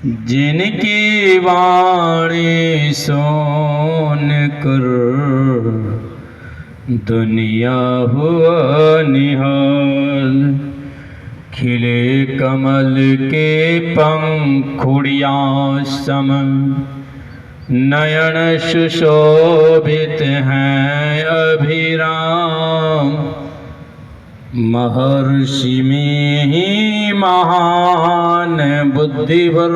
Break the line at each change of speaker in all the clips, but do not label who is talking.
जिनकी वाणी सोन कर दुनिया हुआ निहाल। खिले कमल के पंखुड़ियाँ सम नयन सुशोभित हैं अभिराम। महर्षि में ही महान बुद्धिवर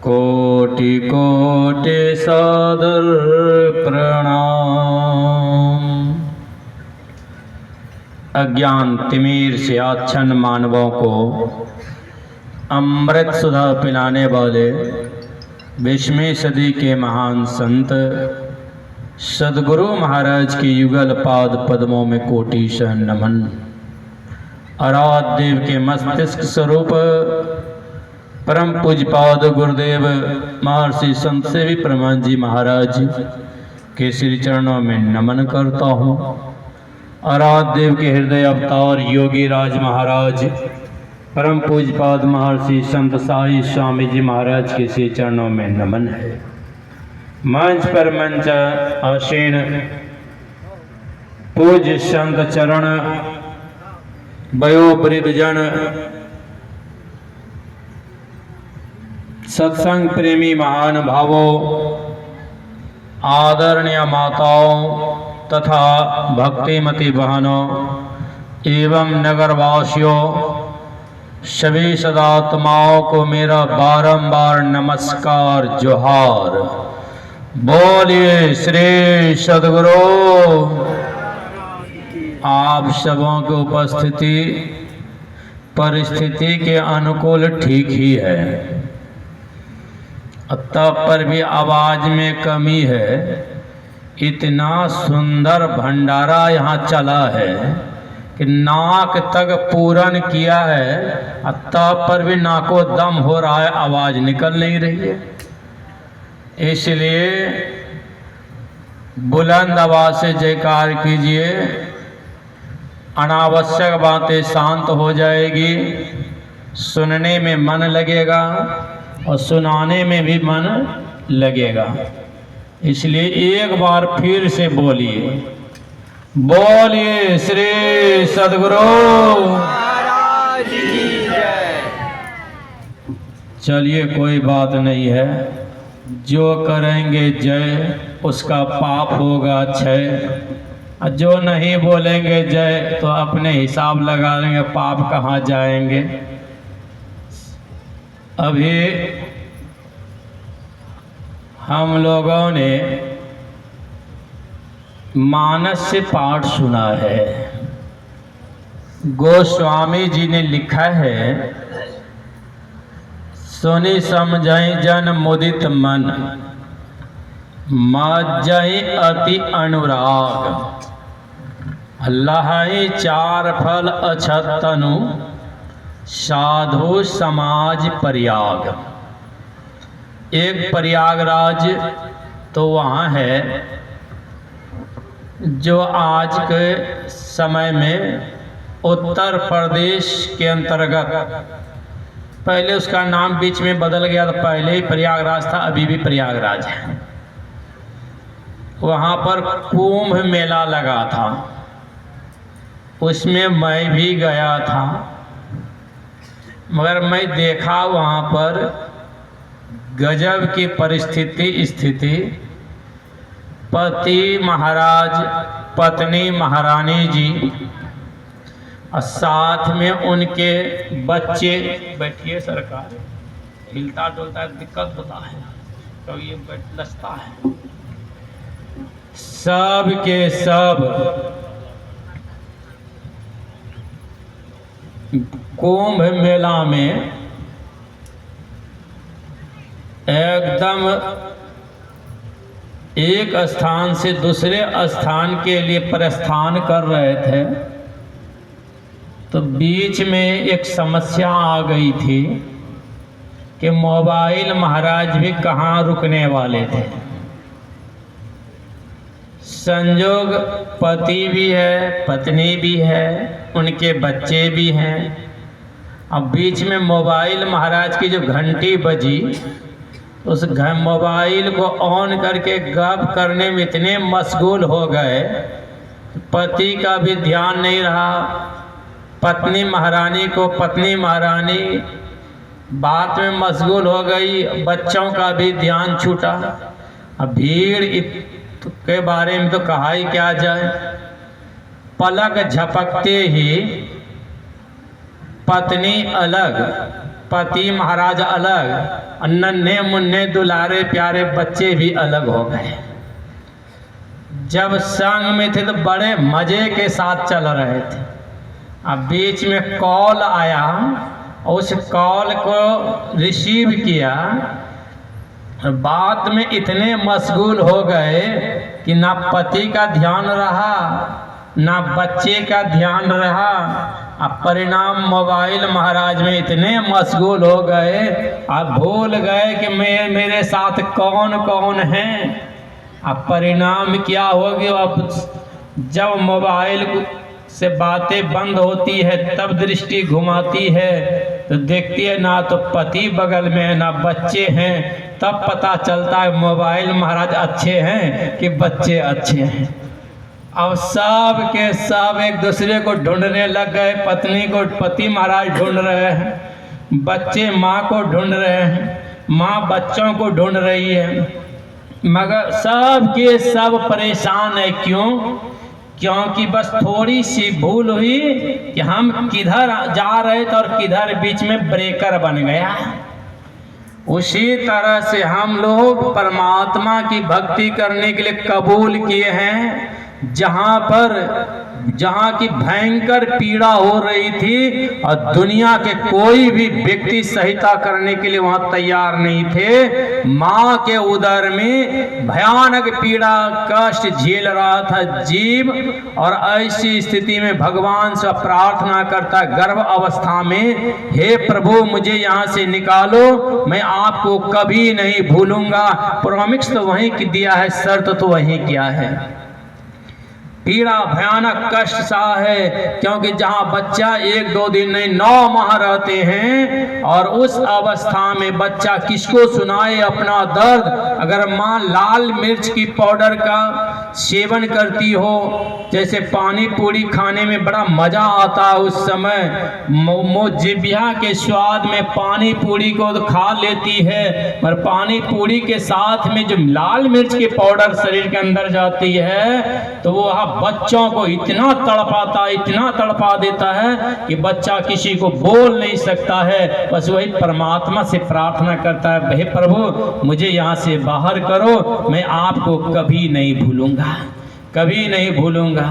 कोटि कोटि सादर प्रणाम। अज्ञान तिमिर से आच्छन्न मानवों को अमृत सुधा पिलाने वाले 20वीं सदी के महान संत सद्गुरु महाराज के युगल पाद पद्मों में कोटिशः नमन। आराध्य देव के मस्तिष्क स्वरूप परम पूज्यपाद गुरुदेव महर्षि संत सेवी परमान जी महाराज के श्री चरणों में नमन करता हूँ। आराध्य देव के हृदय अवतार योगी राज महाराज परम पूज्यपाद महर्षि संत साई स्वामी जी महाराज के श्री चरणों में नमन है। मंच पर मंच आसीन पूज्य संत चरण वयोवृद्ध जन सत्संग प्रेमी महान भावों आदरणीय माताओं तथा भक्तिमती बहनों एवं नगरवासियों सभी सदात्माओं को मेरा बारंबार नमस्कार जोहार। बोलिए श्री सद्गुरु। आप सबों की उपस्थिति परिस्थिति के अनुकूल ठीक ही है, तब पर भी आवाज में कमी है। इतना सुंदर भंडारा यहाँ चला है कि नाक तक पूरन किया है, तब पर भी नाको दम हो रहा है, आवाज निकल नहीं रही है। इसलिए बुलंद आवाज से जयकार कीजिए। अनावश्यक बातें शांत हो जाएगी, सुनने में मन लगेगा और सुनाने में भी मन लगेगा। इसलिए एक बार फिर से बोलिए, बोलिए श्री सद्गुरु महाराज की जय। चलिए कोई बात नहीं है, जो करेंगे जय उसका पाप होगा क्षय, और जो नहीं बोलेंगे जय तो अपने हिसाब लगा लेंगे पाप कहाँ जाएंगे। अभी हम लोगों ने मानस्य पाठ सुना है। गोस्वामी जी ने लिखा है, सुनि समझई जन मुदित मन मज्जहि अति अनुराग। लहई चार फल अछत तनु साधु समाज प्रयाग। एक प्रयागराज तो वहाँ है जो आज के समय में उत्तर प्रदेश के अंतर्गत, पहले उसका नाम बीच में बदल गया था, पहले ही प्रयागराज था, अभी भी प्रयागराज है। वहाँ पर कुंभ मेला लगा था, उसमें मैं भी गया था, मगर मैं देखा वहाँ पर गजब की परिस्थिति स्थिति। पति महाराज पत्नी महारानी जी और साथ में उनके बच्चे। बैठिए सरकार, हिलता डुलता दिक्कत होता है तो ये लचता है। सब के सब कुंभ मेला में एकदम एक स्थान से दूसरे स्थान के लिए प्रस्थान कर रहे थे, तो बीच में एक समस्या आ गई थी कि मोबाइल महाराज भी कहाँ रुकने वाले थे। संजोग पति भी है, पत्नी भी है, उनके बच्चे भी हैं, अब बीच में मोबाइल महाराज की जो घंटी बजी, उस मोबाइल को ऑन करके गप करने में इतने मशगूल हो गए, पति का भी ध्यान नहीं रहा। पत्नी महारानी बात में मशगूल हो गई, बच्चों का भी ध्यान छूटा। अब भीड़ के बारे में तो कहा ही क्या जाए। पलक झपकते ही पत्नी अलग, पति महाराज अलग, नन्हे मुन्ने दुलारे प्यारे बच्चे भी अलग हो गए। जब संग में थे तो बड़े मजे के साथ चल रहे थे। अब बीच में कॉल आया, उस कॉल को रिसीव किया, बात में इतने मशगूल हो गए कि ना पति का ध्यान रहा ना बच्चे का ध्यान रहा। अब परिणाम मोबाइल महाराज में इतने मशगूल हो गए, अब भूल गए कि मेरे साथ कौन कौन है। अब परिणाम क्या होगी, अब जब मोबाइल से बातें बंद होती है तब दृष्टि घुमाती है तो देखती है ना तो पति बगल में है ना बच्चे हैं। तब पता चलता है मोबाइल महाराज अच्छे हैं कि बच्चे अच्छे हैं। अब सब के सब एक दूसरे को ढूंढने लग गए। पत्नी को पति महाराज ढूंढ रहे हैं, बच्चे माँ को ढूंढ रहे हैं, माँ बच्चों को ढूंढ रही है, मगर सब के सब परेशान है। क्यों? क्योंकि बस थोड़ी सी भूल हुई कि हम किधर जा रहे थे और किधर बीच में ब्रेकर बन गया। उसी तरह से हम लोग परमात्मा की भक्ति करने के लिए कबूल किए हैं। जहाँ की भयंकर पीड़ा हो रही थी और दुनिया के कोई भी व्यक्ति सहायता करने के लिए वहाँ तैयार नहीं थे। माँ के उदर में भयानक पीड़ा कष्ट झेल रहा था जीव, और ऐसी स्थिति में भगवान से प्रार्थना करता गर्भ अवस्था में, हे प्रभु मुझे यहाँ से निकालो, मैं आपको कभी नहीं भूलूंगा। प्रॉमिस तो वहीं की दिया है, शर्त तो वहीं किया है। पीड़ा भयानक कष्ट सा है, क्योंकि जहाँ बच्चा 1-2 दिन नहीं 9 माह रहते हैं, और उस अवस्था में बच्चा किसको सुनाए अपना दर्द। अगर माँ लाल मिर्च की पाउडर का सेवन करती हो, जैसे पानी पूरी खाने में बड़ा मजा आता है उस समय, जिभिया के स्वाद में पानी पूरी को तो खा लेती है, पर पानी पूरी के साथ में जो लाल मिर्च की पाउडर शरीर के अंदर जाती है तो वो बच्चों को इतना तड़पा देता है कि बच्चा किसी को बोल नहीं सकता है। बस वही परमात्मा से प्रार्थना करता है, हे प्रभु मुझे यहाँ से बाहर करो, मैं आपको कभी नहीं भूलूंगा, कभी नहीं भूलूंगा।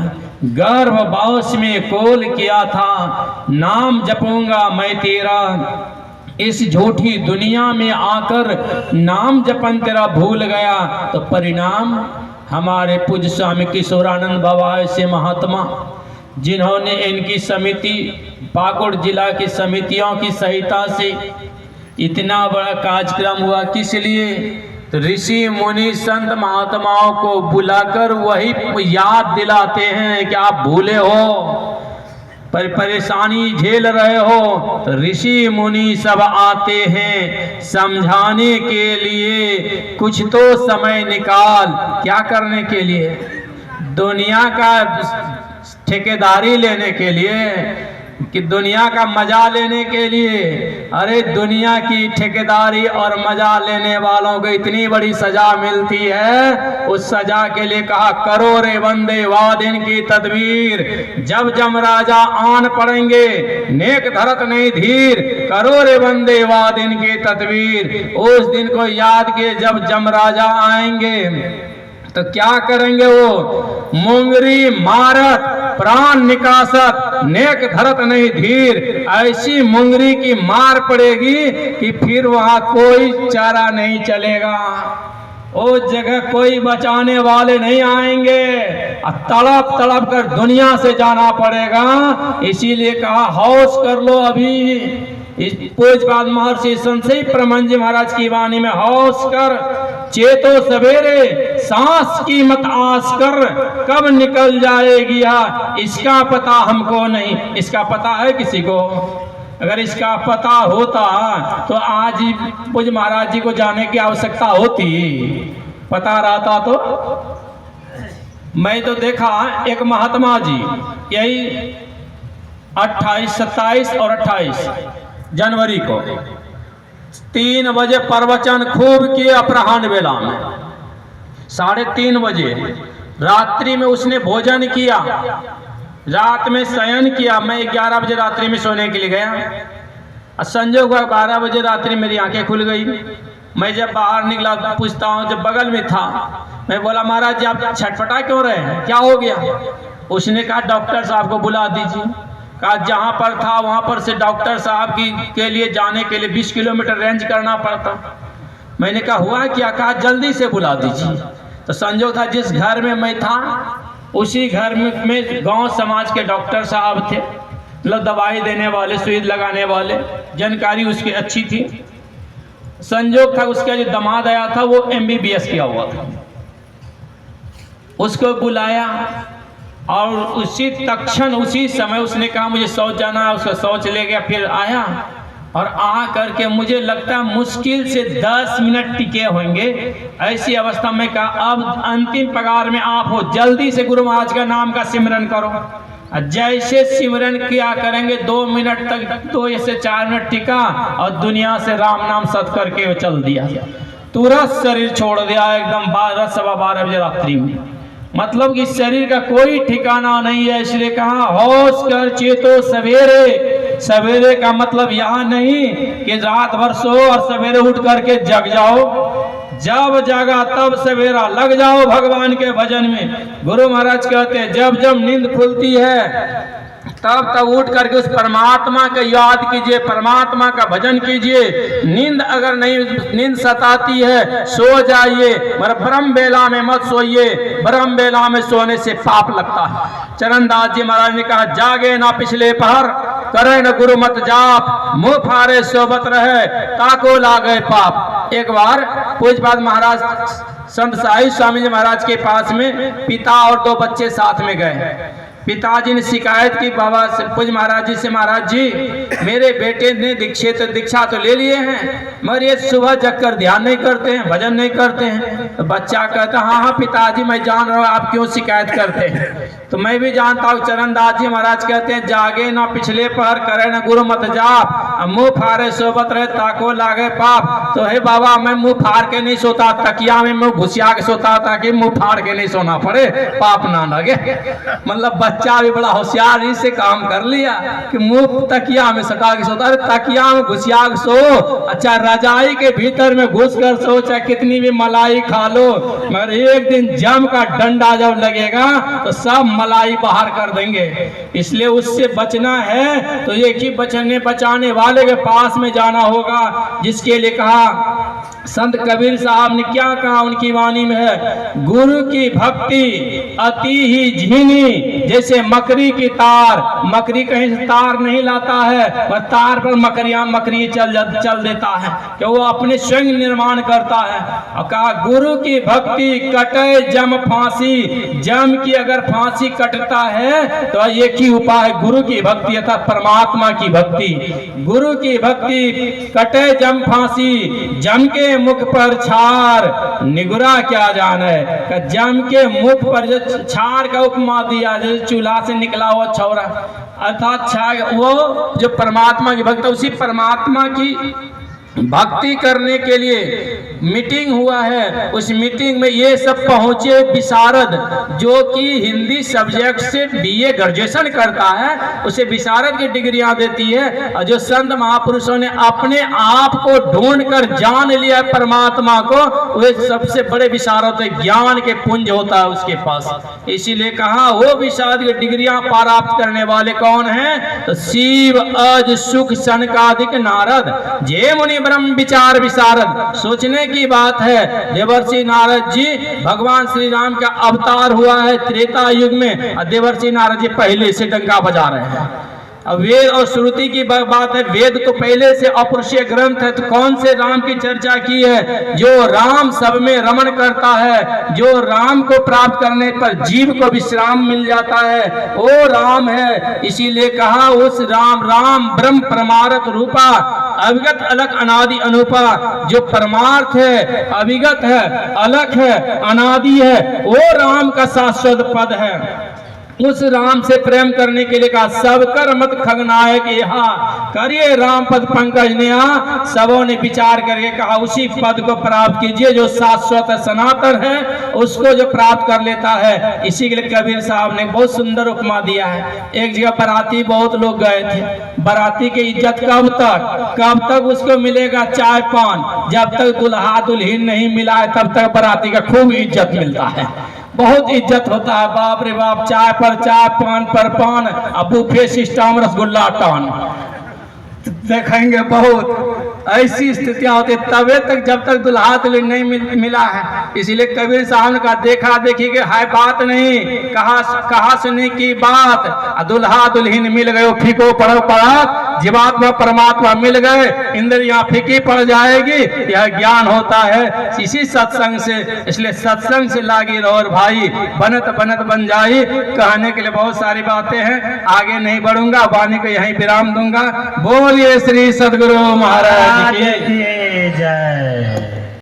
गर्भवास में कॉल किया था, नाम जपूंगा मैं तेरा, इस झूठी दुनिया में आकर नाम जपन तेरा भूल गया। तो परिणाम हमारे पूज्य स्वामी किशोरानंद बाबा ऐसे महात्मा, जिन्होंने इनकी समिति पाकुड़ जिला की समितियों की सहायता से इतना बड़ा कार्यक्रम हुआ। किस लिए? तो ऋषि मुनि संत महात्माओं को बुलाकर वही याद दिलाते हैं कि आप भूले हो, पर परेशानी झेल रहे हो, तो ऋषि मुनि सब आते हैं समझाने के लिए। कुछ तो समय निकाल, क्या करने के लिए? दुनिया का ठेकेदारी लेने के लिए कि दुनिया का मजा लेने के लिए? अरे दुनिया की ठेकेदारी और मजा लेने वालों को इतनी बड़ी सजा मिलती है, उस सजा के लिए कहा करो रे बंदे वादिन की तदबीर। जब जमराजा आन पड़ेंगे नेक धरत नहीं धीर, करो रे बंदे वादिन की तदबीर। उस दिन को याद किए जब जमराजा आएंगे तो क्या करेंगे? वो मुंगरी मारत प्राण निकासत नेक धरत नहीं धीर। ऐसी मुंगरी की मार पड़ेगी कि फिर वहां कोई चारा नहीं चलेगा, उस जगह कोई बचाने वाले नहीं आएंगे, तड़प तड़प कर दुनिया से जाना पड़ेगा। इसीलिए कहा हौस कर लो अभी। इस पूज्यपाद महर्षि संशय प्रमंज जी महाराज की वाणी में हौस कर, चेतो सवेरे सांस की मत आस कर, कब निकल जाएगी इसका पता हमको नहीं। इसका पता है किसी को? अगर इसका पता होता तो आज ही पूज महाराज जी को जाने की आवश्यकता होती, पता रहता तो। मैं तो देखा एक महात्मा जी यही 28, 27 और 28 जनवरी को 3 बजे प्रवचन खूब किए अपराह्न वेला में, 3:30 बजे रात्रि में उसने भोजन किया, रात में शयन किया। मैं 11 बजे रात्रि में सोने के लिए गया। संजोग 12 बजे रात्रि मेरी आंखें खुल गई। मैं जब बाहर निकला पूछता हूँ, जब बगल में था, मैं बोला महाराज जी आप छटपटा क्यों रहे हैं, क्या हो गया? उसने कहा डॉक्टर साहब को बुला दीजिए। कहा जहाँ पर था वहाँ पर से डॉक्टर साहब के लिए जाने के लिए 20 किलोमीटर रेंज करना पड़ता। मैंने कहा हुआ क्या? कहा जल्दी से बुला दीजिए। तो संजोग था जिस घर में मैं था उसी घर में गांव समाज के डॉक्टर साहब थे, मतलब दवाई देने वाले, सुई लगाने वाले, जानकारी उसकी अच्छी थी। संजोग था उसका जो दामाद आया था वो MBBS किया हुआ था, उसको बुलाया और उसी तत्क्षण उसी समय उसने कहा मुझे शौच जाना है, उसका शौच ले गया। फिर आया और आ करके मुझे लगता है मुश्किल से 10 मिनट टिके होंगे। ऐसी अवस्था में कहा अब अंतिम पगार में आप हो, जल्दी से गुरु महाराज का नाम का सिमरन करो। जैसे सिमरन किया करेंगे 2 मिनट तक, 2 से 4 मिनट टिका और दुनिया से राम नाम सत करके वो चल दिया, तुरंत शरीर छोड़ दिया एकदम 12, 12:15 बजे रात्रि में। मतलब कि शरीर का कोई ठिकाना नहीं है। इसलिए कहा होश कर चेतो सवेरे। सवेरे का मतलब यहाँ नहीं कि रात भर सो और सवेरे उठ करके जग जाओ, जब जागा तब सवेरा लग जाओ भगवान के भजन में। गुरु महाराज कहते हैं जब जब नींद खुलती है तब तब उठ करके उस परमात्मा का याद कीजिए, परमात्मा का भजन कीजिए। नींद अगर नहीं, नींद सताती है सो जाइए, मगर ब्रह्म बेला में मत सोइए, ब्रह्म बेला में सोने से पाप लगता है। चरणदास जी महाराज ने कहा जागे ना पिछले पहर, करे न गुरु मत जाप, मुंह फारे सोबत रहे, ताको लागे पाप। एक बार पूज्यपाद महाराज संत साहिब स्वामी जी महाराज के पास में पिता और 2 बच्चे साथ में गए। पिताजी ने शिकायत की बाबा से, पूज्य महाराज जी से, महाराज जी मेरे बेटे ने दीक्षा तो ले लिए हैं मगर ये सुबह जगकर ध्यान नहीं करते हैं, भजन नहीं करते हैं। तो बच्चा कहता हाँ हाँ पिताजी मैं जान रहा हूँ आप क्यों शिकायत करते हैं। तो मैं भी जानता हूँ। चरणदास जी महाराज कहते हैं जागे ना पिछले पहर, करे ना गुरु मत जाप, मुंह फारे सोबत रहे, ताको लागे पाप। तो हे बाबा मैं मुंह फाड़ के नहीं सोता, तकिया में मुंह घुसिया के सोता ताकि मुंह फाड़ के नहीं सोना पड़े, पाप ना लगे। मतलब बच्चा भी बड़ा होशियार से काम कर लिया कि मुंह तकिया में सटा के सोता है, तकिया में घुसिया के सो, अच्छा रजाई के भीतर में घुस कर सो, चाहे कितनी भी मलाई खा लो, मगर एक दिन जम का डंडा जब लगेगा तो सब मलाई बाहर कर देंगे। इसलिए उससे बचना है तो एक ही बचाने वाले के पास में जाना होगा, जिसके लिए कहा संत कबीर साहब ने क्या कहा उनकी वाणी में है, गुरु की भक्ति अति ही झीनी जैसे मकरी की तार। मकरी कहीं से तार नहीं लाता है पर तार पर मकरी चल देता है कि वो अपने स्वयं निर्माण करता है। और कहा गुरु की भक्ति कटे जम फांसी, जम की अगर फांसी कटता है तो एक ही उपाय है गुरु की भक्ति अर्थात परमात्मा की भक्ति। गुरु की भक्ति कटे जम फांसी, जम के मुख पर छार, निगुरा क्या जाने। जम के मुख पर जो छार का उपमा दिया, जैसे चूल्हा से निकला हुआ छौरा, अर्थात छार वो जो परमात्मा की भक्त, उसी परमात्मा की भक्ति करने के लिए मीटिंग हुआ है। उस मीटिंग में ये सब पहुंचे विशारद, जो कि हिंदी सब्जेक्ट से BA ग्रेजुएशन करता है, उसे विशारद की डिग्रियां देती है। और जो संत महापुरुषों ने अपने आप को ढूंढ कर जान लिया परमात्मा को, वे सबसे बड़े विशारद, ज्ञान के पुंज होता है उसके पास। इसीलिए कहा वो विशारद की डिग्रियां प्राप्त करने वाले कौन हैं, तो शिव अज सुख सनकादिक नारद, जे मुनि ब्रह्म विचार विशारद। सोचने की बात है देवर्षि नारद जी भगवान श्री राम का अवतार हुआ है त्रेता युग में, और देवर्षि नारद जी पहले से डंका बजा रहे हैं। अब वेद और श्रुति की बात है। वेद तो पहले से अपरुषीय ग्रंथ है, तो कौन से राम की चर्चा की है? जो राम सब में रमण करता है, जो राम को प्राप्त करने पर जीव को विश्राम मिल जाता है, वो राम है। इसीलिए कहा उस राम, राम ब्रह्म परमार्थ रूपा, अविगत अलग अनादि अनुपा। जो परमार्थ है, अविगत है, अलग है, अनादि है, वो राम का शाश्वत पद है। उस राम से प्रेम करने के लिए कहा सब कर मत खगनायक यहाँ करिए राम पद पंकज ने। सबों ने विचार करके कहा उसी पद को प्राप्त कीजिए जो शाश्वत सनातन है, उसको जो प्राप्त कर लेता है। इसी के लिए कबीर साहब ने बहुत सुंदर उपमा दिया है। एक जगह बाराती बहुत लोग गए थे। बाराती की इज्जत कब तक उसको मिलेगा? चाय पान। जब तक दुल्हा दुल्हन नहीं मिला है तब तक बाराती का खूब इज्जत मिलता है, बहुत इज्जत होता है। बाप रे बाप, चाय पर चाय, पान पर पान, अब बुफे सिस्टम, रसगुल्ला टान देखेंगे। बहुत ऐसी स्थितियां होती तबे तक जब तक दुल्हा दुल्हन नहीं मिला है। इसीलिए कबीर साहब ने कहा देखा देखी के है बात नहीं, कहा सुनी की बात। दुल्हा दुल्हन मिल गए, फीको पड़ा, जीवात्मा परमात्मा मिल गए, इंद्रियां फीकी पड़ जाएगी। यह ज्ञान होता है इसी सत्संग से। इसलिए सत्संग से लागी रहो और भाई, बनत बनत बन जाई। कहने के लिए बहुत सारी बातें हैं, आगे नहीं बढ़ूंगा, वाणी को यहीं विराम दूंगा। बोलिए श्री सदगुरु महाराज की जय।